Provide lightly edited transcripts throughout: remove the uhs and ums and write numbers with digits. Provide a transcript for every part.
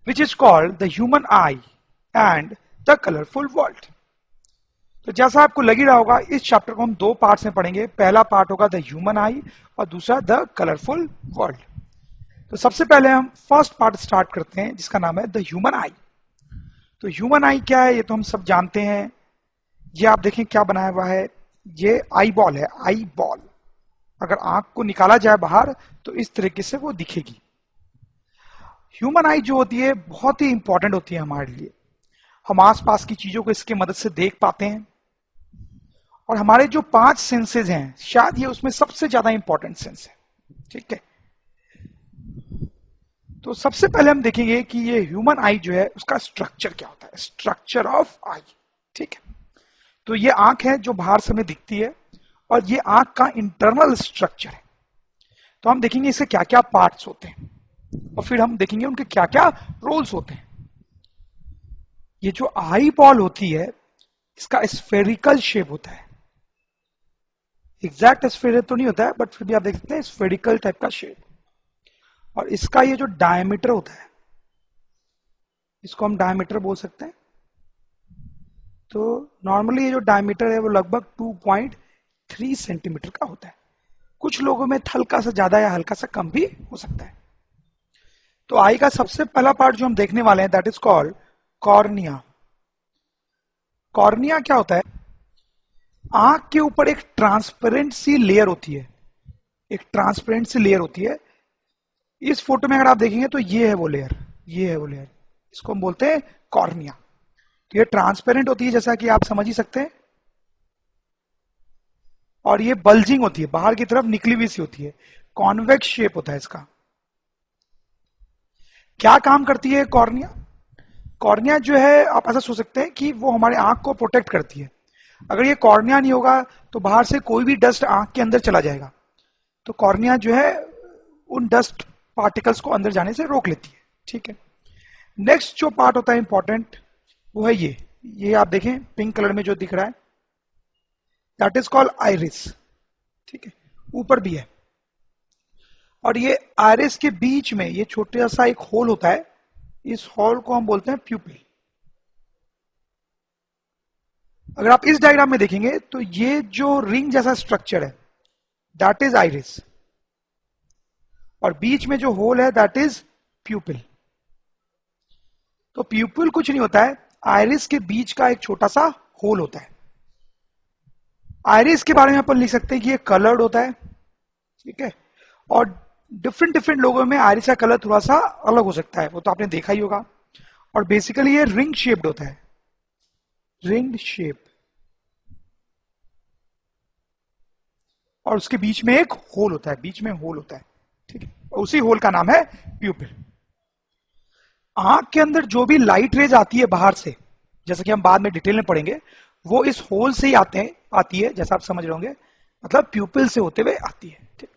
which is called the human eye and the colorful world. तो जैसा आपको लग ही रहा होगा, इस चैप्टर को हम दो पार्ट्स में पढ़ेंगे। पहला पार्ट होगा द ह्यूमन आई और दूसरा द कलरफुल वर्ल्ड। तो सबसे पहले हम फर्स्ट पार्ट स्टार्ट करते हैं जिसका नाम है द ह्यूमन आई। तो ह्यूमन आई क्या है ये तो हम सब जानते हैं। ये आप देखें क्या बनाया हुआ है, ये आई बॉल है, आई बॉल। अगर आंख को निकाला जाए बाहर तो इस तरीके से वो दिखेगी। ह्यूमन आई जो होती है बहुत ही इंपॉर्टेंट होती है हमारे लिए। हम आसपास की चीजों को इसके मदद से देख पाते हैं और हमारे जो 5 सेंसेस हैं शायद ये उसमें सबसे ज्यादा इंपॉर्टेंट सेंस है। ठीक है, तो सबसे पहले हम देखेंगे कि ये ह्यूमन आई जो है उसका स्ट्रक्चर क्या होता है, स्ट्रक्चर ऑफ आई। ठीक है, तो ये आंख है जो बाहर से हमें दिखती है और ये आंख का इंटरनल स्ट्रक्चर है। तो हम देखेंगे इसके क्या क्या पार्ट्स होते हैं और फिर हम देखेंगे उनके क्या क्या रोल्स होते हैं। ये जो आई बॉल होती है इसका स्फेरिकल शेप होता है। एग्जैक्ट स्फेयर तो नहीं होता है बट फिर भी आप देख सकते हैं स्फेरिकल टाइप का शेप। और इसका ये जो डायमीटर होता है इसको हम डायमीटर बोल सकते हैं। तो नॉर्मली ये जो डायमीटर है वो लगभग 2.3 सेंटीमीटर का होता है। कुछ लोगों में हल्का सा ज्यादा या हल्का सा कम भी हो सकता है। तो आई का सबसे पहला पार्ट जो हम देखने वाले हैं that is called cornea. Cornea क्या होता है, आंख के ऊपर एक ट्रांसपेरेंट सी लेयर होती है, एक ट्रांसपेरेंट सी लेयर होती है। इस फोटो में अगर आप देखेंगे तो ये है वो लेयर, ये है वो लेयर, इसको हम बोलते हैं कॉर्निया। तो ये ट्रांसपेरेंट होती है जैसा कि आप समझ ही सकते हैं, और ये बल्जिंग होती है, बाहर की तरफ निकली हुई सी होती है, कॉन्वेक्स शेप होता है इसका। क्या काम करती है कॉर्निया? कॉर्निया जो है आप ऐसा सोच सकते हैं कि वो हमारे आंख को प्रोटेक्ट करती है। अगर ये कॉर्निया नहीं होगा तो बाहर से कोई भी डस्ट आंख के अंदर चला जाएगा। तो कॉर्निया जो है उन डस्ट पार्टिकल्स को अंदर जाने से रोक लेती है। ठीक है, नेक्स्ट जो पार्ट होता है इंपॉर्टेंट वो है ये आप देखें पिंक कलर में जो दिख रहा है दैट इज कॉल्ड आइरिस। ठीक है, ऊपर भी है, और ये आइरिस के बीच में ये छोटा सा एक होल होता है, इस होल को हम बोलते हैं प्यूपिल। अगर आप इस डायग्राम में देखेंगे तो ये जो रिंग जैसा स्ट्रक्चर है दैट इज आइरिस, और बीच में जो होल है दैट इज प्यूपिल। तो प्यूपिल कुछ नहीं होता है, आइरिस के बीच का एक छोटा सा होल होता है। आइरिस के बारे में अपन लिख सकते हैं कि ये कलर्ड होता है। ठीक है, और डिफरेंट डिफरेंट लोगों में आइरिस का कलर थोड़ा सा अलग हो सकता है, वो तो आपने देखा ही होगा। और बेसिकली ये रिंग शेप्ड होता है, रिंग शेप, और उसके बीच में एक होल होता है, बीच में होल होता है। ठीक है, और उसी होल का नाम है प्यूपिल। आंख के अंदर जो भी लाइट रेज आती है बाहर से, जैसा कि हम बाद में डिटेल में पढ़ेंगे, वो इस होल से ही आती है, जैसा आप समझ रहे होंगे, मतलब प्यूपिल से होते हुए आती है। ठीक,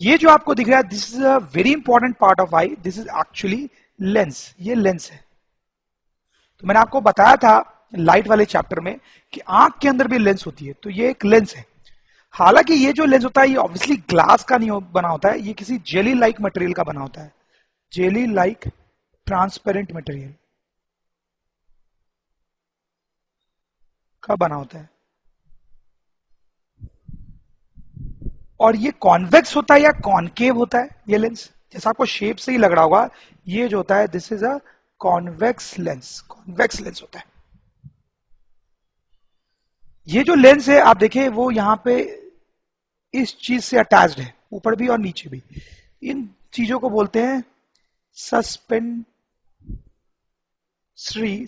ये जो आपको दिख रहा है this is a very important part of I, this is actually lens, ये लेंस है। तो मैंने आपको बताया था लाइट वाले चैप्टर में कि आंख के अंदर भी लेंस होती है, तो ये एक लेंस है। हालांकि ये जो लेंस होता है ये ऑब्वियसली ग्लास का नहीं बना होता है, ये किसी जेली लाइक मटेरियल का बना होता है, जेली लाइक ट्रांसपेरेंट मटेरियल का बना होता है। और ये कॉन्वेक्स होता है या कॉनकेव होता है ये लेंस, जैसा आपको शेप से ही लग रहा होगा, ये जो होता है this is a convex lens, convex lens होता है। ये जो लेंस है आप देखें वो यहां पे इस चीज से अटैच्ड है, ऊपर भी और नीचे भी। इन चीजों को बोलते हैं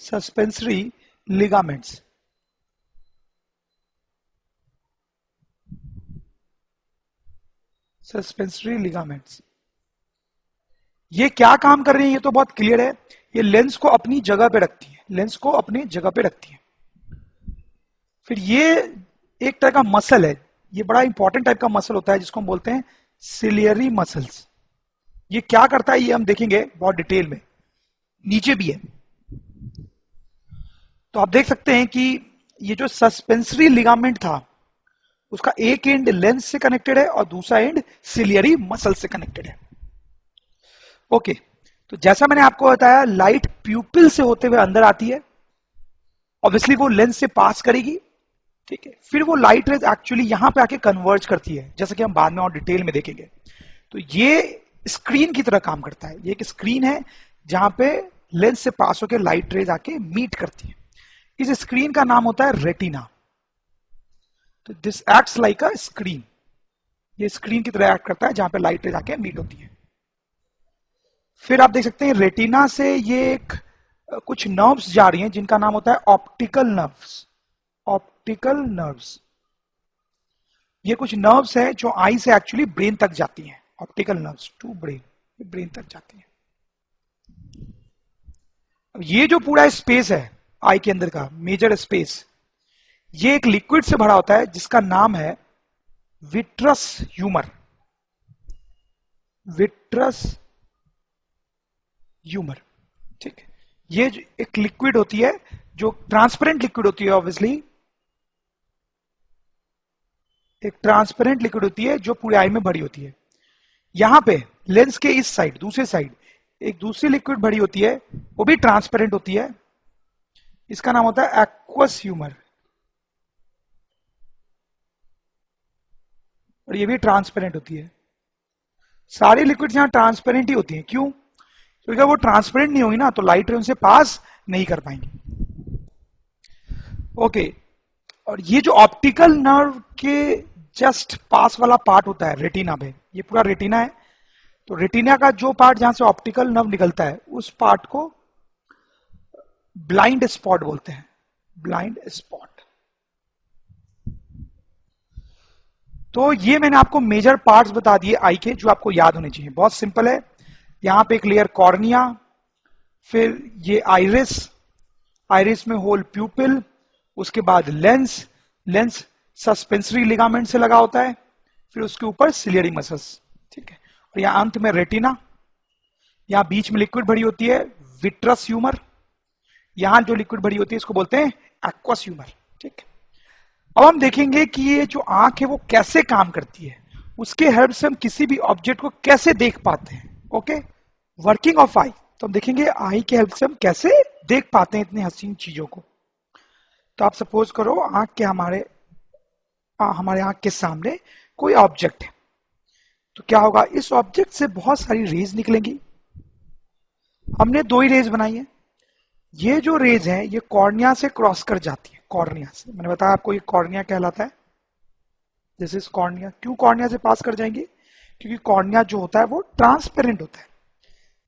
सस्पेंसरी लिगामेंट्स। सस्पेंसरी लिगामेंट्स ये क्या काम कर रही है ये तो बहुत क्लियर है, ये लेंस को अपनी जगह पे रखती है, लेंस को अपनी जगह पे रखती है। फिर ये एक तरह का मसल है, ये बड़ा इंपॉर्टेंट टाइप का मसल होता है जिसको हम बोलते हैं सिलियरी मसल्स। ये क्या करता है ये हम देखेंगे बहुत डिटेल में, नीचे भी है। तो आप देख सकते हैं कि ये जो सस्पेंसरी लिगामेंट था उसका एक एंड लेंस से कनेक्टेड है और दूसरा एंड सिलियरी मसल से कनेक्टेड है। ओके, तो जैसा मैंने आपको बताया, लाइट प्यूपिल से होते हुए अंदर आती है, ऑब्वियसली वो लेंस से पास करेगी, ठीक है, फिर वो लाइट रेज एक्चुअली यहां पे आके कन्वर्ज करती है, जैसा कि हम बाद में और डिटेल में देखेंगे। तो ये स्क्रीन की तरह काम करता है, ये एक स्क्रीन है जहां पे लेंस से पास होकर लाइट रेज आके मीट करती है। इस स्क्रीन का नाम होता है रेटिना। तो this acts like a screen, ये स्क्रीन की तरह एक्ट करता है जहां पे लाइट रेज आके मीट होती है। फिर आप देख सकते हैं रेटिना से ये एक कुछ नर्व्स जा रही हैं जिनका नाम होता है ऑप्टिकल नर्व्स। ऑप्टिकल नर्व्स, ये कुछ नर्व्स हैं जो आई से एक्चुअली ब्रेन तक जाती हैं। Optical nerves to brain, brain तक जाती हैं। अब ये जो पूरा स्पेस है आई के अंदर का मेजर स्पेस, ये एक लिक्विड से भरा होता है जिसका नाम है विट्रस ह्यूमर। विट्रस ह्यूमर, ठीक है। ये एक लिक्विड होती है जो ट्रांसपेरेंट लिक्विड होती है, ऑब्वियसली एक ट्रांसपेरेंट लिक्विड होती है जो पूरे आई में भरी होती है। यहां पे लेंस के इस साइड, दूसरे साइड एक दूसरी लिक्विड भरी होती है, वो भी ट्रांसपेरेंट होती है, इसका नाम होता है एक्वस ह्यूमर, और ये भी ट्रांसपेरेंट होती है। सारी लिक्विड्स यहां ट्रांसपेरेंट ही होती हैं, क्यों? क्योंकि अगर वो ट्रांसपेरेंट नहीं होगी ना तो लाइट रे उनसे पास नहीं कर पाएंगी। ओके, और ये जो ऑप्टिकल नर्व के जस्ट पास वाला पार्ट होता है रेटिना पे, ये पूरा रेटिना है, तो रेटिना का जो पार्ट जहां से ऑप्टिकल नर्व निकलता है उस पार्ट को ब्लाइंड स्पॉट बोलते हैं। Blind spot. तो ये मैंने आपको मेजर पार्ट्स बता दिए आई के जो आपको याद होने चाहिए, बहुत सिंपल है। यहां पे एक लेयर कॉर्निया, फिर ये आइरिस, आइरिस में होल प्यूपिल, उसके बाद लेंस, लेंस सस्पेंसरी लिगामेंट से लगा होता है, फिर उसके ऊपर सिलियरी मसल्स, ठीक है, और यहां अंत में रेटिना, यहां बीच में लिक्विड भरी होती है विट्रस ह्यूमर, यहां जो लिक्विड भरी होती है इसको बोलते हैं एक्वस ह्यूमर, ठीक है। अब हम देखेंगे कि ये जो आंख है वो कैसे काम करती है, उसके हेल्प से हम किसी भी ऑब्जेक्ट को कैसे देख पाते हैं। ओके, वर्किंग ऑफ आई, तो हम देखेंगे आई के हेल्प से हम कैसे देख पाते हैं इतनी हसीन चीजों को। तो आप सपोज करो आंख के हमारे आंख के सामने कोई ऑब्जेक्ट है, तो क्या होगा, इस ऑब्जेक्ट से बहुत सारी रेज निकलेंगी। हमने दो ही रेज बनाई है, ये जो रेज है ये कॉर्निया से क्रॉस कर जाती है, कॉर्निया से, मैंने बताया आपको ये कॉर्निया कहलाता है, दिस इज कॉर्निया। क्यों कॉर्निया से पास कर जाएंगे? क्योंकि कॉर्निया जो होता है वो ट्रांसपेरेंट होता है,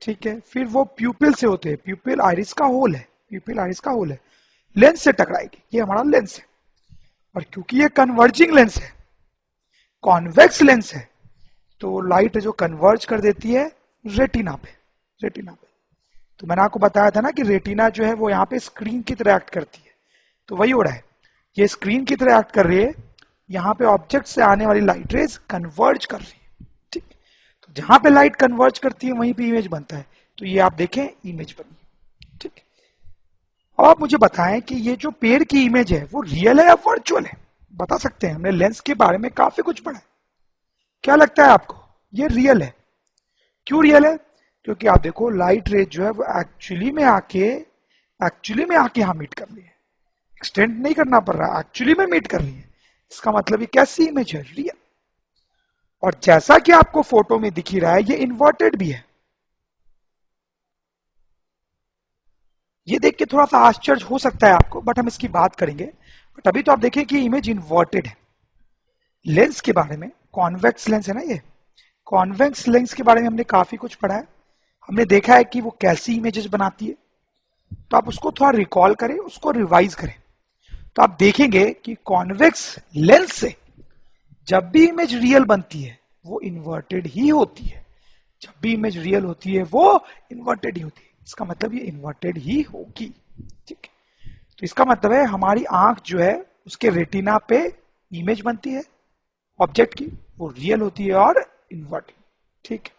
ठीक है। फिर वो प्यूपिल से होते हैं, प्यूपिल आइरिस का होल है, प्यूपिल आइरिस का होल है, लेंस से टकराएगी, ये हमारा लेंस है। और क्योंकि ये कन्वर्जिंग लेंस है, कॉन्वेक्स लेंस है, तो लाइट जो कन्वर्ज कर देती है रेटिना पे, रेटिना पे। तो मैंने आपको बताया था ना कि रेटिना जो है वो यहाँ पे स्क्रीन की तरह एक्ट करती है, तो वही हो रहा है, ये स्क्रीन की तरह एक्ट कर रही है, यहाँ पे ऑब्जेक्ट से आने वाली लाइट रेज कन्वर्ज कर रही है, ठीक। तो जहां पे लाइट कन्वर्ज करती है वहीं पे इमेज बनता है, तो ये आप देखें इमेज बनी, ठीक। अब आप मुझे बताएं कि ये जो पेड़ की इमेज है वो रियल है या वर्चुअल है? बता सकते हैं, हमने लेंस के बारे में काफी कुछ पढ़ा है, क्या लगता है आपको? ये रियल है। क्यों रियल है? क्योंकि आप देखो लाइट रेज जो है वो एक्चुअली में आके यहां मीट कर रही है, एक्सटेंड नहीं करना पड़ रहा, एक्चुअली में मीट कर रही है। इसका मतलब ये कैसी इमेज है? रियल। और जैसा कि आपको फोटो में दिख ही रहा है ये इन्वर्टेड भी है। ये देख के थोड़ा सा आश्चर्य हो सकता है आपको, बट हम इसकी बात करेंगे। बट अभी तो आप देखें कि इमेज इन्वर्टेड है। लेंस के बारे में, कॉन्वेक्स लेंस है ना ये, कॉन्वेक्स लेंस के बारे में हमने काफी कुछ पढ़ा है, हमने देखा है कि वो कैसी इमेजेस बनाती है। तो आप उसको थोड़ा रिकॉल करें, उसको रिवाइज करें, तो आप देखेंगे कि कॉन्वेक्स लेंस से जब भी इमेज रियल बनती है वो इन्वर्टेड ही होती है, जब भी इमेज रियल होती है वो इन्वर्टेड ही होती है। इसका मतलब ये इन्वर्टेड ही होगी, ठीक है। तो इसका मतलब है हमारी आंख जो है उसके रेटिना पे इमेज बनती है ऑब्जेक्ट की, वो रियल होती है और इन्वर्टेड, ठीक है।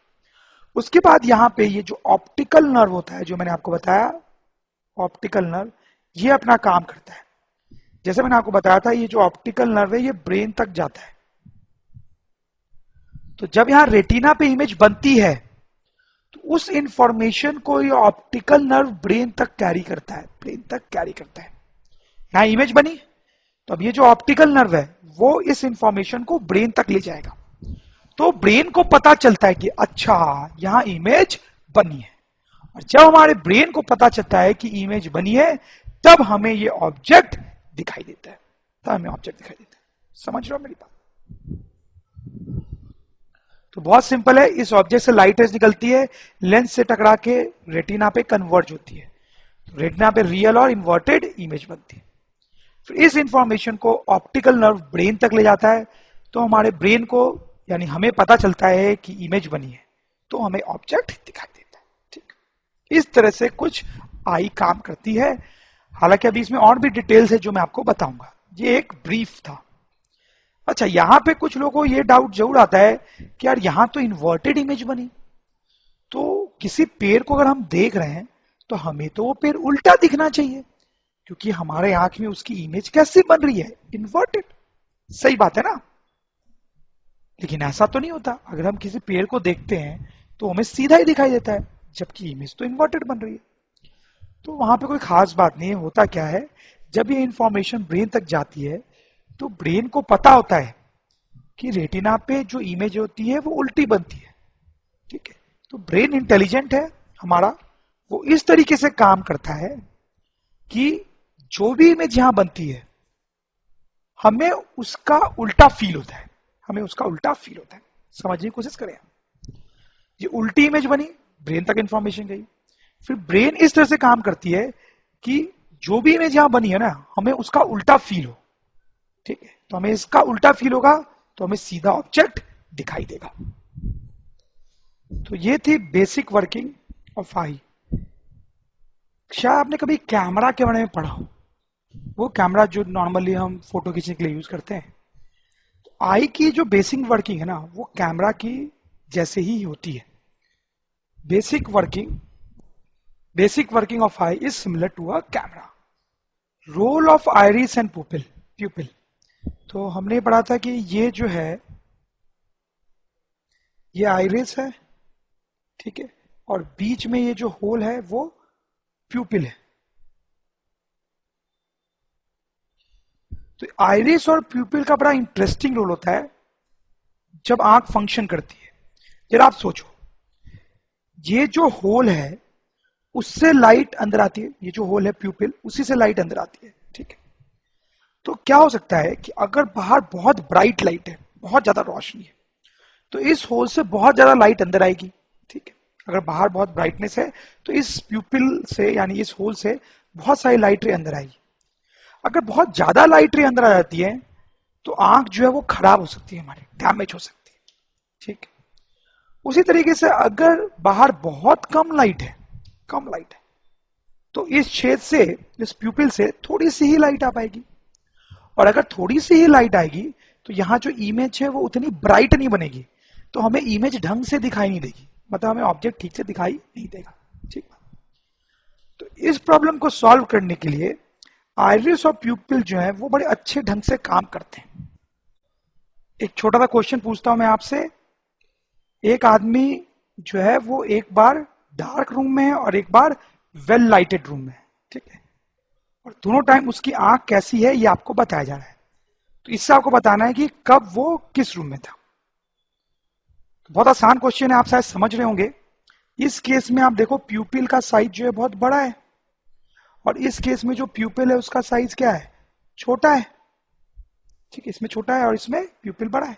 उसके बाद यहां पे ये जो ऑप्टिकल नर्व होता है, जो मैंने आपको बताया ऑप्टिकल नर्व, ये अपना काम करता है। जैसे मैंने आपको बताया था ये जो ऑप्टिकल नर्व है ये ब्रेन तक जाता है। तो जब यहां रेटिना पे इमेज बनती है तो उस इंफॉर्मेशन को ये ऑप्टिकल नर्व ब्रेन तक कैरी करता है, ब्रेन तक कैरी करता है। यहां इमेज बनी, तो अब ये जो ऑप्टिकल नर्व है वो इस इंफॉर्मेशन को ब्रेन तक ले जाएगा। तो ब्रेन को पता चलता है कि अच्छा यहां इमेज बनी है, और जब हमारे ब्रेन को पता चलता है कि इमेज बनी है तब हमें ये ऑब्जेक्ट दिखाई देता है, तब हमें ऑब्जेक्ट दिखाई देता है। समझ रहे हो मेरी बात? तो बहुत सिंपल है, इस ऑब्जेक्ट से लाइट रेज निकलती है, लेंस से टकरा के रेटिना पे कन्वर्ज होती है, तो रेटिना पे रियल और इन्वर्टेड इमेज बनती है। फिर इस इंफॉर्मेशन को ऑप्टिकल नर्व ब्रेन तक ले जाता है, तो हमारे ब्रेन को यानी हमें पता चलता है कि इमेज बनी है, तो हमें ऑब्जेक्ट दिखाई देता है। ठीक, इस तरह से कुछ आई काम करती है। हालांकि अभी इसमें और भी डिटेल्स है जो मैं आपको बताऊंगा, ये एक ब्रीफ था। अच्छा, यहां पे कुछ लोगों को ये डाउट जरूर आता है कि यार यहां तो इन्वर्टेड इमेज बनी, तो किसी पेड़ को अगर हम देख रहे हैं तो हमें तो वो पेड़ उल्टा दिखना चाहिए, क्योंकि हमारे आंख में उसकी इमेज कैसे बन रही है, इन्वर्टेड। सही बात है ना? लेकिन ऐसा तो नहीं होता। अगर हम किसी पेड़ को देखते हैं तो हमें सीधा ही दिखाई देता है, जबकि इमेज तो इन्वर्टेड बन रही है। तो वहां पे कोई खास बात नहीं है। होता क्या है, जब ये इंफॉर्मेशन ब्रेन तक जाती है तो ब्रेन को पता होता है कि रेटिना पे जो इमेज होती है वो उल्टी बनती है। ठीक है, तो ब्रेन इंटेलिजेंट है हमारा, वो इस तरीके से काम करता है कि जो भी इमेज यहां बनती है हमें उसका उल्टा फील होता है, हमें उसका उल्टा फील होता है। समझने की कोशिश करें। ये उल्टी इमेज बनी, ब्रेन तक इंफॉर्मेशन गई, फिर ब्रेन इस तरह से काम करती है कि जो भी इमेज यहां बनी है ना, हमें उसका उल्टा फील हो। ठीक है, तो हमें इसका उल्टा फील होगा तो हमें सीधा ऑब्जेक्ट दिखाई देगा। तो ये थी बेसिक वर्किंग ऑफ आई। शायद आपने कभी कैमरा के बारे में पढ़ा हो, वो कैमरा जो नॉर्मली हम फोटो खींचने के लिए यूज करते हैं। तो आई की जो बेसिक वर्किंग है ना, वो कैमरा की जैसे ही होती है। Basic working of eye is similar to a camera. Role of iris and pupil. तो हमने पढ़ा था कि ये जो है ये आइरिस है, ठीक है, और बीच में ये जो होल है वो प्यूपिल है। तो आइरिस और प्यूपिल का बड़ा इंटरेस्टिंग रोल होता है जब आंख फंक्शन करती है। जरा आप सोचो, ये जो होल है उससे लाइट अंदर आती है, ये जो होल है प्यूपिल, उसी से लाइट अंदर आती है। ठीक है, तो क्या हो सकता है कि अगर बाहर बहुत ब्राइट लाइट है, बहुत ज्यादा रोशनी है, तो इस होल से बहुत ज्यादा लाइट अंदर आएगी। ठीक है, अगर बाहर बहुत ब्राइटनेस है तो इस प्यूपिल से यानी इस होल से बहुत सारी लाइट रे अंदर आएगी। अगर बहुत ज्यादा लाइट रे अंदर आ जाती है तो आंख जो है वो खराब हो सकती है, हमारी डैमेज हो सकती है। ठीक है, उसी तरीके से अगर बाहर बहुत कम लाइट है, तो इस छेद से, इस प्यूपिल से थोड़ी सी ही लाइट आ पाएगी, और अगर थोड़ी सी ही लाइट आएगी तो यहां जो इमेज है वो उतनी ब्राइट नहीं बनेगी, तो हमें इमेज ढंग से दिखाई नहीं देगी, मतलब हमें ऑब्जेक्ट ठीक से दिखाई नहीं देगा। ठीक, तो इस प्रॉब्लम को सॉल्व करने के लिए आइरिस और प्यूपिल जो है वो बड़े अच्छे ढंग से काम करते हैं। एक छोटा सा क्वेश्चन पूछता हूं मैं आपसे। एक आदमी जो है वो एक बार डार्क रूम में है और एक बार वेल लाइटेड रूम में है। ठीक है, और दोनों टाइम उसकी आंख कैसी है ये आपको बताया जा रहा है। तो इससे आपको बताना है कि कब वो किस रूम में था। तो बहुत आसान क्वेश्चन है, आप शायद समझ रहे होंगे। इस केस में आप देखो प्यूपिल का साइज जो है बहुत बड़ा है, और इस केस में जो प्यूपिल है उसका साइज क्या है, छोटा है। ठीक है, इसमें छोटा है और इसमें प्यूपिल बड़ा है।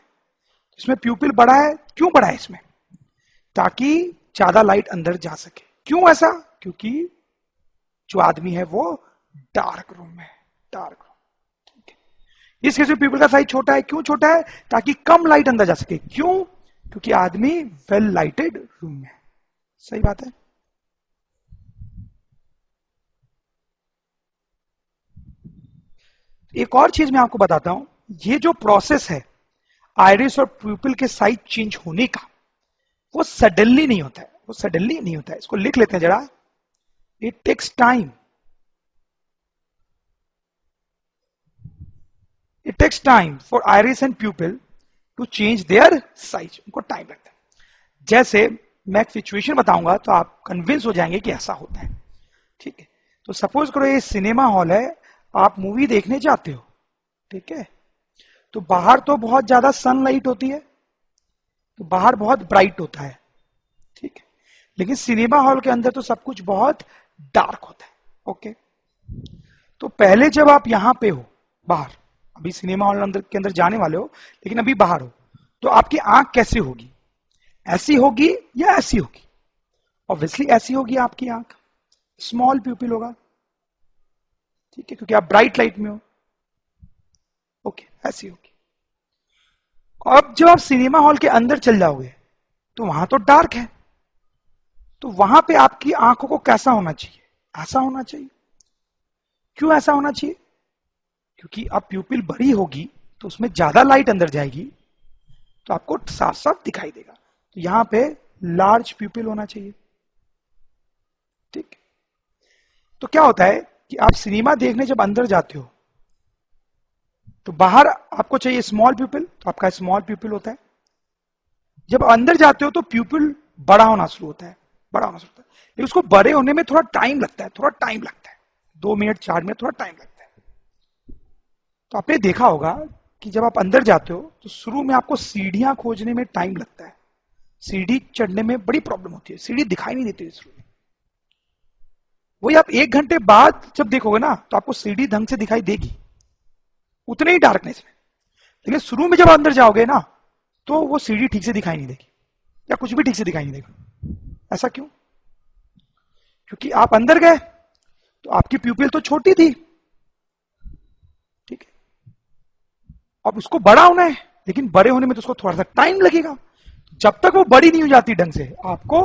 इसमें प्यूपिल बड़ा है, क्यों बड़ा है इसमें? ताकि ज्यादा लाइट अंदर जा सके। क्यों ऐसा? क्योंकि जो आदमी है वो डार्क रूम में है, डार्क रूम। ठीक है, इस केस में प्यूपिल का साइज छोटा है। क्यों छोटा है? ताकि कम लाइट अंदर जा सके। क्यों? क्योंकि आदमी वेल लाइटेड रूम में है। सही बात है। एक और चीज मैं आपको बताता हूं, ये जो प्रोसेस है आइरिस और प्यूपिल के साइज चेंज होने का, वो सडनली नहीं होता है, वो सडनली नहीं होता है। इसको लिख लेते हैं जरा। It takes time, it takes time for iris and pupil to change their size. उनको टाइम लगता है। जैसे मैं एक सिचुएशन बताऊंगा तो आप कन्विंस हो जाएंगे कि ऐसा होता है। ठीक है, तो सपोज करो ये सिनेमा हॉल है, आप मूवी देखने जाते हो। ठीक है, तो बाहर तो बहुत ज्यादा सनलाइट होती है, तो बाहर बहुत ब्राइट होता है। ठीक है, लेकिन सिनेमा हॉल के अंदर तो सब कुछ बहुत डार्क होता है। ओके, तो पहले जब आप यहां पे हो बाहर, अभी सिनेमा हॉल अंदर के अंदर जाने वाले हो लेकिन अभी बाहर हो, तो आपकी आंख कैसी होगी? ऐसी होगी या ऐसी होगी? ऑब्वियसली ऐसी होगी आपकी आंख, स्मॉल प्यूपिल होगा। ठीक है, क्योंकि आप ब्राइट लाइट में हो। ओके, ऐसी होगी। अब जब आप सिनेमा हॉल के अंदर चल जाओगे तो वहां तो डार्क है, तो वहां पे आपकी आंखों को कैसा होना चाहिए? ऐसा होना चाहिए। क्यों ऐसा होना चाहिए? क्योंकि अब प्यूपिल बड़ी होगी तो उसमें ज्यादा लाइट अंदर जाएगी, तो आपको साफ साफ दिखाई देगा। तो यहां पे लार्ज प्यूपिल होना चाहिए। ठीक, तो क्या होता है कि आप सिनेमा देखने जब अंदर जाते हो तो बाहर आपको चाहिए स्मॉल प्यूपिल, तो आपका स्मॉल प्यूपिल होता है। जब अंदर जाते हो तो प्यूपिल बड़ा होना शुरू होता है, बड़ा होना शुरू होता है, लेकिन उसको बड़े होने में थोड़ा टाइम लगता है, थोड़ा टाइम लगता है, 2 मिनट 4 मिनट थोड़ा टाइम लगता है। तो आपने देखा होगा कि जब आप अंदर जाते हो तो शुरू में आपको सीढ़ियां खोजने में टाइम लगता है, सीढ़ी चढ़ने में बड़ी प्रॉब्लम होती है, सीढ़ी दिखाई नहीं देती शुरू में। वही आप 1 घंटे बाद जब देखोगे ना तो आपको सीढ़ी ढंग से दिखाई देगी, उतने ही डार्कनेस में। लेकिन शुरू में जब अंदर जाओगे ना तो वो सीढ़ी ठीक से दिखाई नहीं देगी, या कुछ भी ठीक से दिखाई नहीं देगा। ऐसा क्यों? क्योंकि आप अंदर गए तो आपकी प्यूपिल तो छोटी थी। ठीक है, अब उसको बड़ा होना है, लेकिन बड़े होने में तो उसको थोड़ा सा टाइम लगेगा। जब तक वो बड़ी नहीं हो जाती ढंग से, आपको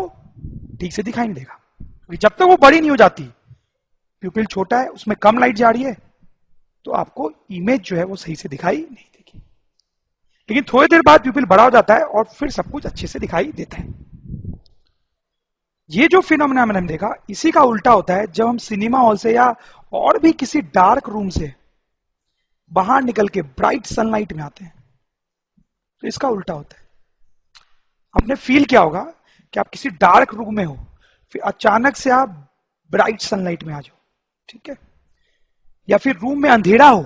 ठीक से दिखाई नहीं देगा। क्योंकि जब तक वो बड़ी नहीं हो जाती, प्यूपिल छोटा है, उसमें कम लाइट जा रही है, तो आपको इमेज जो है वो सही से दिखाई नहीं देगी। लेकिन थोड़ी देर बाद प्यूपिल बड़ा हो जाता है और फिर सब कुछ अच्छे से दिखाई देता है। ये जो फिनोमेना मैंने देखा, इसी का उल्टा होता है जब हम सिनेमा हॉल से या और भी किसी डार्क रूम से बाहर निकल के ब्राइट सनलाइट में आते हैं, तो इसका उल्टा होता है। आपने फील किया होगा कि आप किसी डार्क रूम में हो, फिर अचानक से आप ब्राइट सनलाइट में आ जाओ। ठीक है, या फिर रूम में अंधेरा हो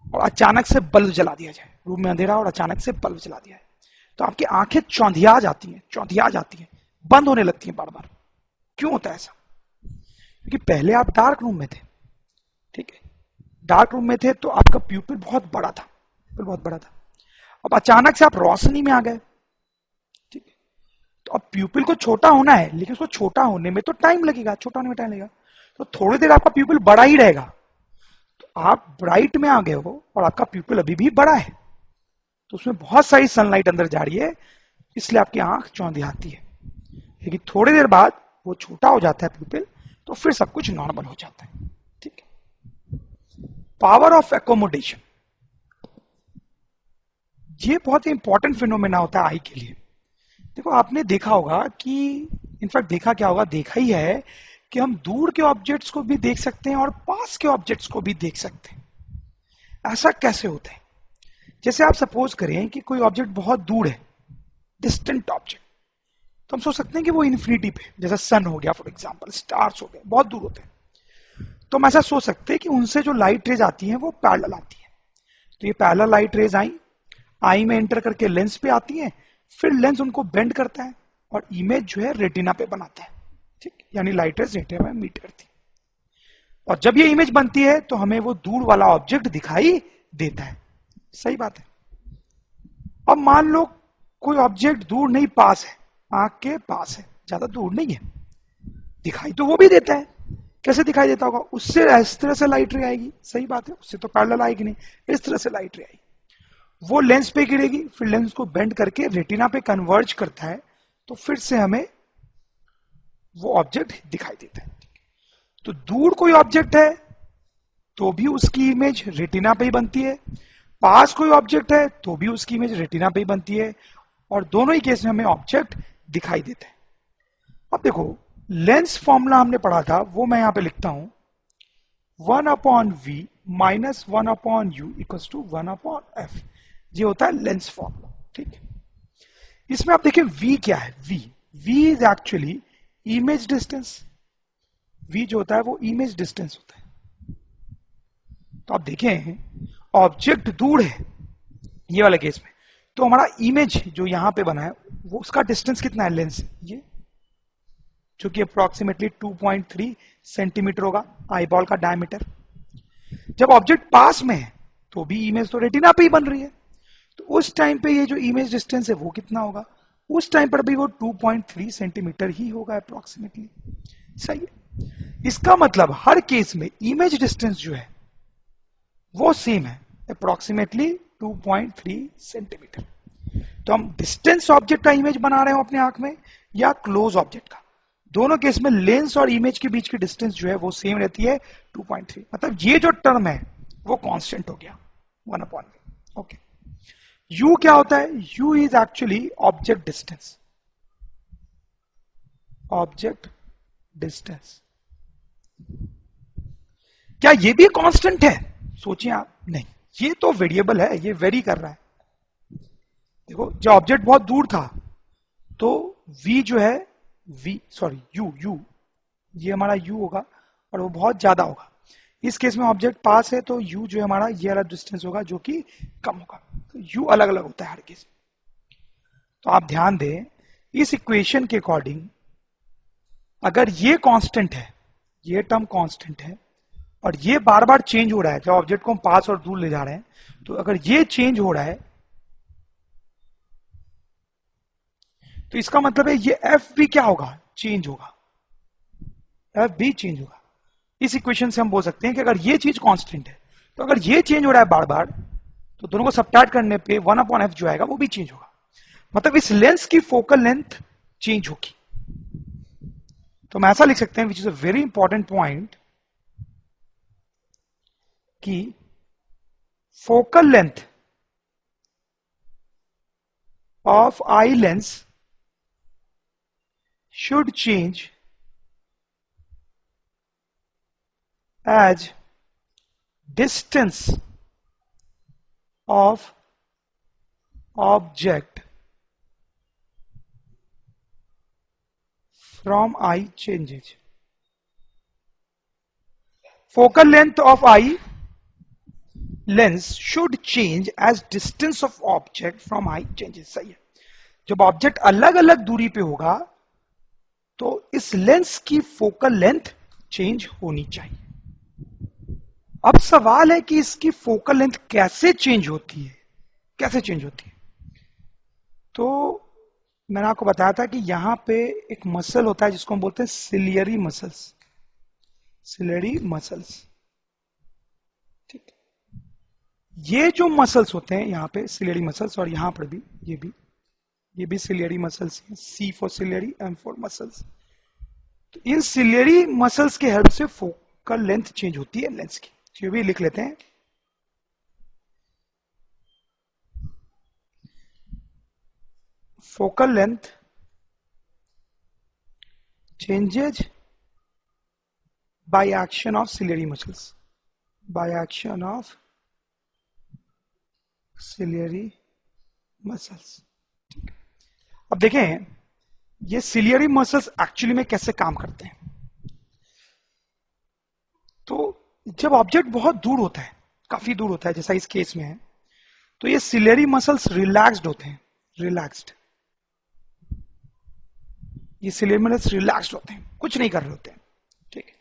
और अचानक से बल्ब जला दिया जाए, रूम में अंधेरा और अचानक से बल्ब जला दिया है, तो आपकी आंखें चौंधिया जाती हैं, चौंधिया जाती हैं, बंद होने लगती हैं बार बार। क्यों होता है ऐसा? क्योंकि पहले आप डार्क रूम में थे। ठीक है, डार्क रूम में थे तो आपका प्यूपिल बहुत बड़ा था, प्यूपिल बहुत बड़ा था। अब अचानक से आप रोशनी में आ गए। ठीक है, तो अब प्यूपिल को छोटा होना है, लेकिन उसको छोटा होने में तो टाइम लगेगा, छोटा होने में टाइम लगेगा, तो थोड़ी देर आपका प्यूपिल बड़ा ही रहेगा। तो आप ब्राइट में आ गए हो और आपका प्यूपिल अभी भी बड़ा है, तो उसमें बहुत सारी सनलाइट अंदर जा रही है, इसलिए आपकी आंख चौंधियाती है। लेकिन थोड़ी देर बाद वो छोटा हो जाता है प्यूपिल, तो फिर सब कुछ नॉर्मल हो जाता है। ठीक है, पावर ऑफ एकोमोडेशन, ये बहुत ही इंपॉर्टेंट फिनोमेना होता है आई के लिए। देखो, आपने देखा होगा कि, इनफैक्ट देखा क्या होगा, देखा ही है कि हम दूर के ऑब्जेक्ट्स को भी देख सकते हैं और पास के ऑब्जेक्ट्स को भी देख सकते हैं। ऐसा कैसे होता है? जैसे आप सपोज करें कि कोई ऑब्जेक्ट बहुत दूर है, डिस्टेंट ऑब्जेक्ट, तो हम सोच सकते हैं कि वो इन्फिनिटी पे, जैसे सन हो गया फॉर एग्जांपल, स्टार्स हो गए, बहुत दूर होते हैं, तो हम ऐसा सोच सकते हैं कि उनसे जो लाइट रेज आती है वो पैरेलल आती है। तो ये पैरेलल लाइट रेज आई में एंटर करके लेंस पे आती है, फिर लेंस उनको बेंड करता है और इमेज जो है रेटिना पे बनाता है। ठीक, यानी लाइट रेज रेटिना में मीट करती है, और जब ये इमेज बनती है तो हमें वो दूर वाला ऑब्जेक्ट दिखाई देता है। सही बात है। अब मान लो कोई ऑब्जेक्ट दूर नहीं, पास है, आंख के पास है, ज्यादा दूर नहीं है, दिखाई तो वो भी देता है। कैसे दिखाई देता होगा? उससे इस तरह से लाइट रे आएगी। सही बात है, उससे तो पैरेलल आएगी नहीं, इस तरह से लाइट रे आएगी, वो लेंस पे गिरेगी, फिर लेंस को बेंड करके रेटिना पे कन्वर्ज करता है, तो फिर से हमें वो ऑब्जेक्ट दिखाई देता है। तो दूर कोई ऑब्जेक्ट है तो भी उसकी इमेज रेटिना पे ही बनती है, पास कोई ऑब्जेक्ट है तो भी उसकी इमेज रेटिना पे ही बनती है, और दोनों ही केस में हमें ऑब्जेक्ट दिखाई देता है। अब देखो, लेंस फॉर्मूला हमने पढ़ा था, वो मैं यहां पे लिखता हूं, 1/v minus 1/u equals to 1/f। ये होता है लेंस फॉर्मूला। ठीक है, इसमें आप देखिए v क्या है, v v is actually image distance. v जो होता है वो इमेज डिस्टेंस होता है। तो आप देखें ऑब्जेक्ट दूर है ये वाले केस में, तो हमारा इमेज जो यहां पे बना है वो उसका डिस्टेंस कितना है, लेंस ये, जो कि अप्रोक्सीमेटली 2.3 सेंटीमीटर होगा, आईबॉल का डायमीटर। जब ऑब्जेक्ट पास में है तो भी इमेज तो रेटिना पे ही बन रही है, तो उस टाइम पे ये जो इमेज डिस्टेंस है वो कितना होगा, उस टाइम पर भी वो 2.3 सेंटीमीटर ही होगा अप्रोक्सीमेटली। सही है। इसका मतलब हर केस में इमेज डिस्टेंस जो है वो सेम है, अप्रोक्सीमेटली 2.3 सेंटीमीटर। तो हम डिस्टेंस ऑब्जेक्ट का इमेज बना रहे हो अपने आंख में या क्लोज ऑब्जेक्ट का, दोनों केस में लेंस और इमेज के बीच की डिस्टेंस जो है वो सेम रहती है 2.3। मतलब ये जो टर्म है वो कांस्टेंट हो गया 1/v। ओके, u क्या होता है, u is actually object distance. Object distance क्या ये भी कांस्टेंट है, सोचिए आप, नहीं, ये तो वेरिएबल है, ये वेरी कर रहा है। देखो जब ऑब्जेक्ट बहुत दूर था तो v जो है u ये हमारा u होगा और वो बहुत ज्यादा होगा। इस केस में ऑब्जेक्ट पास है तो u जो है हमारा ये वाला डिस्टेंस होगा जो कि कम होगा। तो u अलग अलग होता है हर केस में। तो आप ध्यान दें इस इक्वेशन के अकॉर्डिंग अगर ये कांस्टेंट है, ये टर्म कांस्टेंट है और ये बार बार चेंज हो रहा है, जब ऑब्जेक्ट को हम पास और दूर ले जा रहे हैं, तो अगर ये चेंज हो रहा है तो इसका मतलब है ये f भी क्या होगा, चेंज होगा, f भी चेंज होगा। इस इक्वेशन से हम बोल सकते हैं कि अगर ये चीज कांस्टेंट है तो अगर ये चेंज हो रहा है बार बार तो दोनों को सबट्रैक्ट करने पे 1/f जो आएगा वो भी चेंज होगा। मतलब इस लेंस की फोकल लेंथ चेंज होगी। तो हम ऐसा लिख सकते हैं, which is a very important point, कि focal length of eye lens should change as distance of object from eye changes. Focal length of eye lens should change as distance of object from eye changes। सही है, जब object अलग अलग दूरी पे होगा तो इस लेंस की फोकल लेंथ चेंज होनी चाहिए। अब सवाल है कि इसकी फोकल लेंथ कैसे चेंज होती है, कैसे चेंज होती है। तो मैंने आपको बताया था कि यहां पे एक मसल होता है जिसको हम बोलते हैं सिलियरी मसल्स, सिलियरी मसल्स। ठीक, ये जो मसल्स होते हैं यहां पे सिलियरी मसल्स, और यहां पर भी ये भी सिलियरी मसल्स हैं, C for ciliary, M for muscles. तो इन सिलियरी मसल्स के हेल्प से फोकल लेंथ चेंज होती है लेंस की। तो ये भी लिख लेते हैं, focal length changes by action of ciliary muscles, by action of ciliary muscles. ठीक, अब देखें ये सिलियरी मसल्स एक्चुअली में कैसे काम करते हैं। तो जब ऑब्जेक्ट बहुत दूर होता है, काफी दूर होता है, जैसा इस केस में है, तो ये सिलियरी मसल्स रिलैक्स्ड होते हैं, रिलैक्स्ड। ये सिलियरी मसल्स रिलैक्स्ड होते हैं, कुछ नहीं कर रहे होते हैं। ठीक है,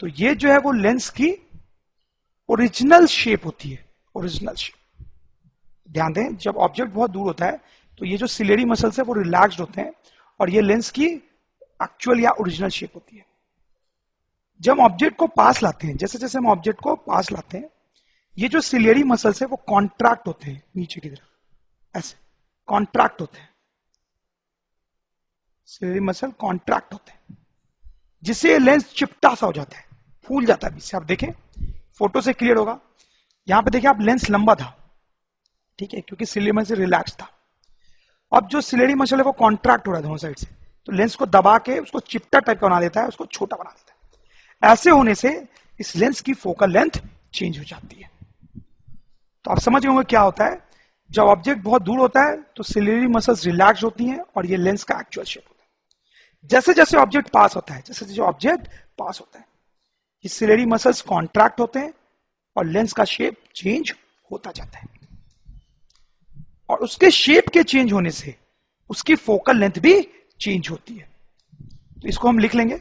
तो ये जो है वो लेंस की ओरिजिनल शेप होती है, ओरिजिनल शेप। ध्यान दें जब ऑब्जेक्ट बहुत दूर होता है तो ये जो सिलियरी मसल्स है वो रिलैक्स्ड होते हैं और ये लेंस की एक्चुअल या ओरिजिनल शेप होती है। जब ऑब्जेक्ट को पास लाते हैं, जैसे जैसे हम ऑब्जेक्ट को पास लाते हैं, ये जो सिलियरी मसल्स है वो कॉन्ट्रैक्ट होते हैं नीचे की तरफ, ऐसे कॉन्ट्रैक्ट होते हैं, सिलियरी मसल कॉन्ट्रैक्ट होते हैं, जिससे लेंस चिपटा सा हो जाता है, फूल जाता है। इससे आप देखें फोटो से क्लियर होगा, यहां पे देखिए आप लेंस लंबा था, ठीक है, क्योंकि सिलियरी मसल रिलैक्स था। अब जो सिलियरी मसल है वो कॉन्ट्रैक्ट हो रहा है दोनों साइड से, तो लेंस को दबा के उसको चिपटा टाइप का बना देता है, उसको छोटा बना देता है। ऐसे होने से इस लेंस की फोकल लेंथ चेंज हो जाती है। तो आप समझ गए होंगे क्या होता है, जब ऑब्जेक्ट बहुत दूर होता है तो सिलियरी मसल्स रिलैक्स होती हैं और ये लेंस का एक्चुअल शेप होता है। जैसे जैसे ऑब्जेक्ट पास होता है, जैसे जैसे ऑब्जेक्ट पास होता है, ये सिलेरी मसल्स कॉन्ट्रैक्ट होते हैं और लेंस का शेप चेंज होता जाता है, और उसके शेप के चेंज होने से उसकी फोकल लेंथ भी चेंज होती है। तो इसको हम लिख लेंगे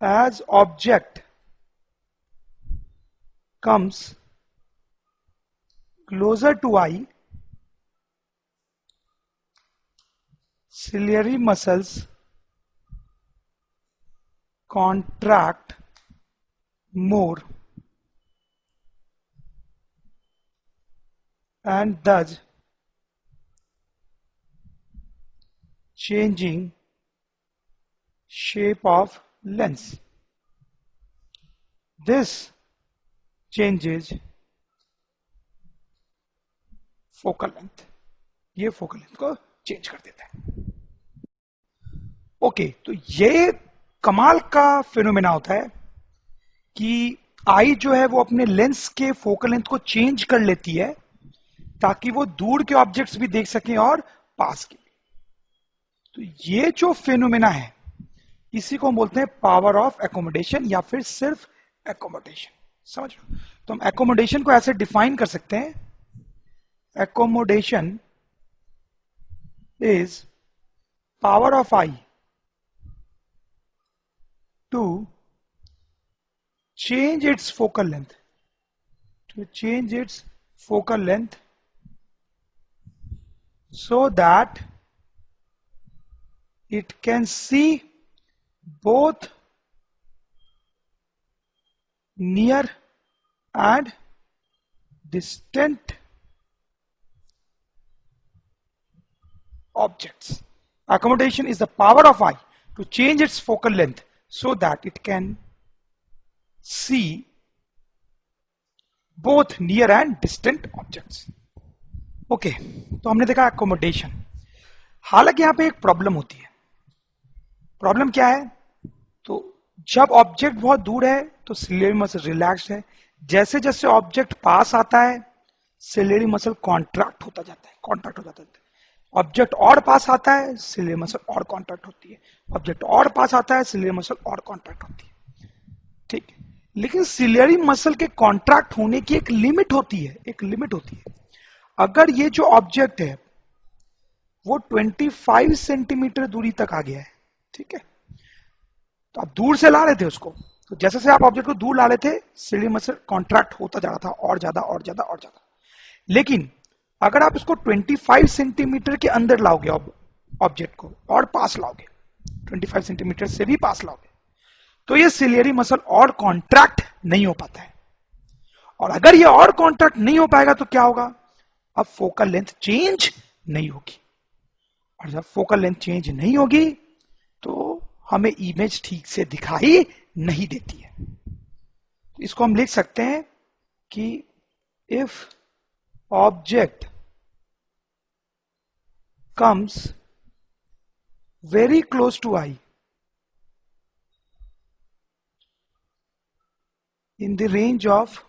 as object comes closer to eye, ciliary muscles contract more and thus changing shape of lens. This changes focal length, ये फोकल लेंथ को चेंज कर देता है। ओके, तो ये कमाल का फिनोमेना होता है कि आई जो है वो अपने लेंस के फोकल लेंथ को चेंज कर लेती है ताकि वो दूर के ऑब्जेक्ट्स भी देख सकें और पास के भी। तो ये जो फिनोमेना है इसी को हम बोलते हैं पावर ऑफ एकोमोडेशन या फिर सिर्फ एकोमोडेशन। समझ लो, तो हम एकोमोडेशन को ऐसे डिफाइन कर सकते हैं, accommodation is power of eye to change its focal length, so that it can see both near and distant objects. Accommodation is the power of eye to change its focal length so that it can see both near and distant objects. Okay, तो हमने देखा accommodation। हालांकि यहां पे एक problem होती है। Problem क्या है? तो जब ऑब्जेक्ट बहुत दूर है तो सिलेरी मसल रिलैक्स्ड है, जैसे जैसे ऑब्जेक्ट पास आता है सिलेरी मसल कॉन्ट्रैक्ट होता जाता है, ऑब्जेक्ट और पास आता है सिलेरी मसल और कॉन्ट्रैक्ट होती है, ऑब्जेक्ट और पास आता है सिलेरी मसल और कॉन्ट्रैक्ट होती है। ठीक, लेकिन सिलेरी मसल के कॉन्ट्रैक्ट होने की एक लिमिट होती है, अगर ये जो ऑब्जेक्ट है वो 25 सेंटीमीटर दूरी तक आ गया है, ठीक है, तो आप दूर से ला रहे थे उसको, तो जैसे से आप ऑब्जेक्ट को दूर ला रहे थे सिलेरी मसल कॉन्ट्रैक्ट होता जा रहा था और ज्यादा। लेकिन अगर आप इसको 25 सेंटीमीटर के अंदर लाओगे ऑब्जेक्ट को और पास लाओगे, 25 सेंटीमीटर से भी पास लाओगे, तो ये सिलियरी मसल और कॉन्ट्रैक्ट नहीं हो पाता है। और अगर ये और कॉन्ट्रैक्ट नहीं हो पाएगा तो क्या होगा? अब फोकल लेंथ चेंज नहीं होगी, और जब फोकल लेंथ चेंज नहीं होगी तो हमें इमेज ठीक से दिखाई नहीं देती है। तो इसको हम लिख सकते हैं कि if object comes very close to eye in the range of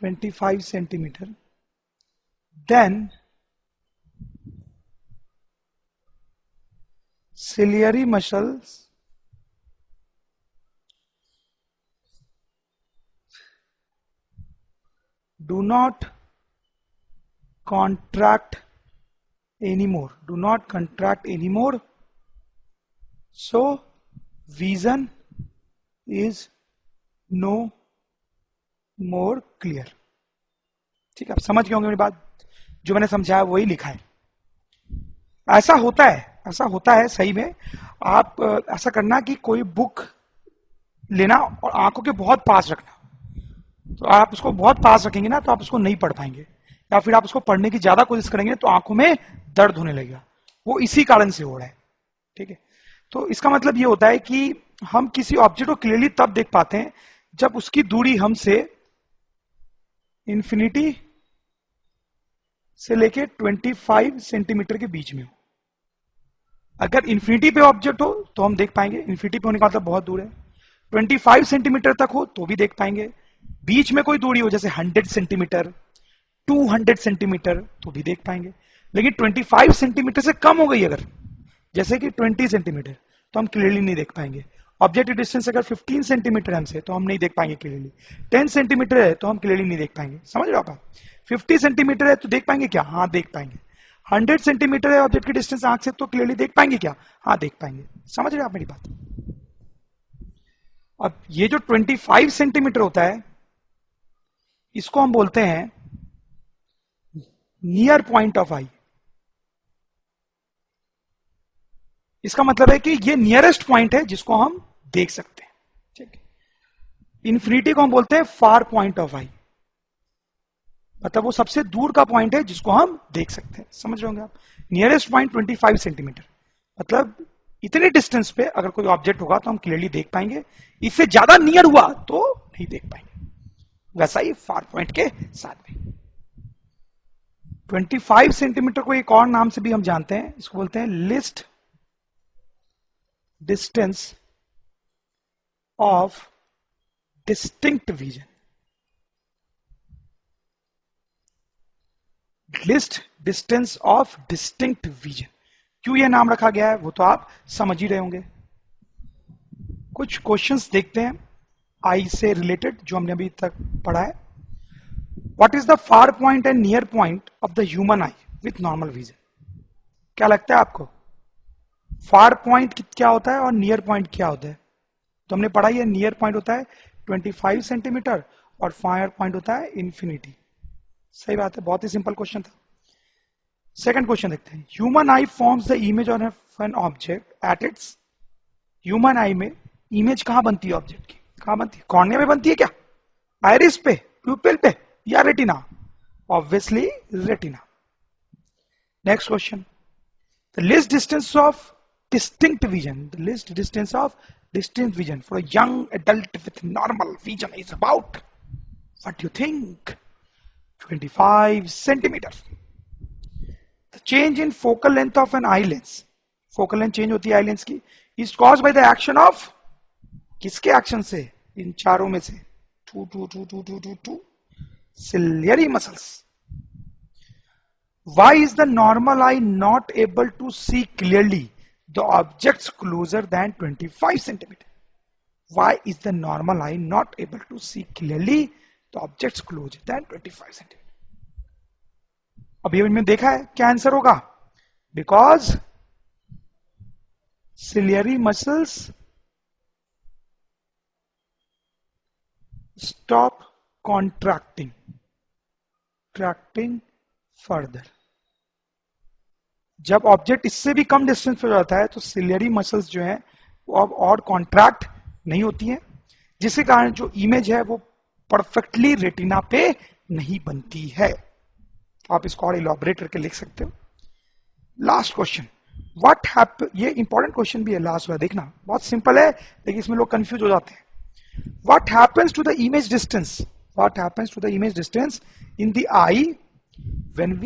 25 centimeter, then ciliary muscles do not contract anymore, so vision is no more clear। ठीक है, आप समझ गए होंगे मेरी बात, जो मैंने समझाया वही लिखा है। ऐसा होता है सही में। आप ऐसा करना कि कोई बुक लेना और आंखों के बहुत पास रखना, तो आप उसको बहुत पास रखेंगे ना तो आप उसको नहीं पढ़ पाएंगे, या फिर आप उसको पढ़ने की ज्यादा कोशिश करेंगे तो आंखों में दर्द होने लगेगा, वो इसी कारण से हो रहा है। ठीक है, तो इसका मतलब ये होता है कि हम किसी ऑब्जेक्ट को क्लियरली तब देख पाते हैं जब उसकी दूरी हमसे इंफिनिटी से लेके 25 सेंटीमीटर के बीच में हो। अगर इंफिनिटी पे ऑब्जेक्ट हो तो हम देख पाएंगे, इंफिनिटी पे होने का मतलब बहुत दूर है। 25 सेंटीमीटर तक हो तो भी देख पाएंगे, बीच में कोई दूरी हो जैसे 100 सेंटीमीटर, 200 सेंटीमीटर तो भी देख पाएंगे, लेकिन 25 सेंटीमीटर से कम हो गई अगर, जैसे कि 20 सेंटीमीटर, तो हम क्लियरली नहीं देख पाएंगे। ऑब्जेक्टिव डिस्टेंस अगर 15 सेंटीमीटर हमसे, तो हम नहीं देख पाएंगे क्लियरली। 10 सेंटीमीटर है तो हम क्लियरली नहीं देख पाएंगे। समझ रहे हो आप? 50 सेंटीमीटर है तो देख पाएंगे क्या? हाँ देख पाएंगे। 100 सेंटीमीटर है ऑब्जेक्ट की डिस्टेंस आंख से, तो क्लियरली देख पाएंगे क्या? हाँ देख पाएंगे। समझ रहे हो आप मेरी बात? अब ये जो 25 सेंटीमीटर होता है, इसको हम बोलते हैं नियर पॉइंट ऑफ आई। इसका मतलब है कि ये नियरेस्ट पॉइंट है जिसको हम देख सकते हैं। ठीक है। इन्फिनिटी को हम बोलते हैं फार पॉइंट ऑफ आई, मतलब वो सबसे दूर का पॉइंट है जिसको हम देख सकते हैं। समझ रहे होंगे आप? नियरेस्ट पॉइंट 25 सेंटीमीटर, मतलब इतने डिस्टेंस पे अगर कोई ऑब्जेक्ट होगा तो हम क्लियरली देख पाएंगे। इससे ज्यादा नियर हुआ तो नहीं देख पाएंगे। वैसा ही फार पॉइंट के साथ में 25 सेंटीमीटर को एक और नाम से भी हम जानते हैं, इसको बोलते हैं list distance of distinct vision. List distance of distinct vision, क्यों यह नाम रखा गया है वो तो आप समझ ही रहे होंगे। कुछ क्वेश्चंस देखते हैं आई से रिलेटेड जो हमने अभी तक पढ़ा है। What is the far point and near point of the human I with normal vision? क्या लगता है आपको? फार पॉइंट क्या होता है और नियर पॉइंट क्या होता है? तो हमने पढ़ा है नियर पॉइंट होता है 25 सेंटीमीटर और फार पॉइंट होता है इंफिनिटी। सही बात है, बहुत ही सिंपल क्वेश्चन था। सेकंड क्वेश्चन देखते हैं। Human I forms the image of an object at its. Human आई में इमेज कहां बनती है ऑब्जेक्ट की? कहां बनती है? कॉर्निया में बनती है क्या? आयरिस पे, प्यूपिल पे, या retina? Obviously retina. Next question. The list distance of distinct vision, the least distance of distinct vision for a young adult with normal vision is about, what do you think? 25 centimeters. The change in focal length of an eye lens, focal length change होती है eye lens की, is caused by the action of, किसके action से? इन चारों में से two ciliary muscles. Why is the normal eye not able to see clearly the objects closer than 25 centimeter? Why is the normal eye not able to see clearly the objects closer than 25 centimeter? अभी इनमें देखा है क्या answer होगा? Because ciliary muscles stop contracting further. जब object इससे भी कम distance पे जाता है तो सिलियरी मसल्स जो है वो अब और कॉन्ट्रैक्ट नहीं होती हैं, जिसके कारण जो इमेज है वो परफेक्टली रेटिना पे नहीं बनती है। आप इसको और इलॉबरेट करके लिख सकते हो। Last question. व्हाट हैपन, ये इंपॉर्टेंट क्वेश्चन भी है लास्ट वाला, देखना बहुत सिंपल है लेकिन इसमें लोग कंफ्यूज हो जाते हैं। What happens to the image distance, what happens to the image distance in the eye when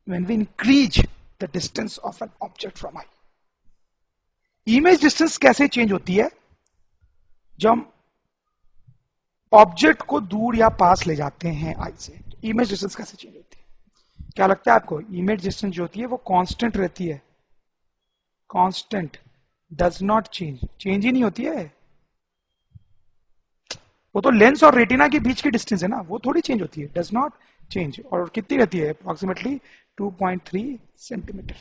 we increase the distance of an object from eye? Image distance कैसे चेंज होती है जब हम ऑब्जेक्ट को दूर या पास ले जाते हैं आई से? इमेज डिस्टेंस कैसे चेंज होती है? क्या लगता है आपको? इमेज डिस्टेंस जो होती है वो कांस्टेंट रहती है, constant, does not change, change ही नहीं होती है। वो तो लेंस और रेटिना के बीच की डिस्टेंस है ना, वो थोड़ी चेंज होती है, डज नॉट चेंज। और कितनी रहती है? Approximately 2.3 centimetre.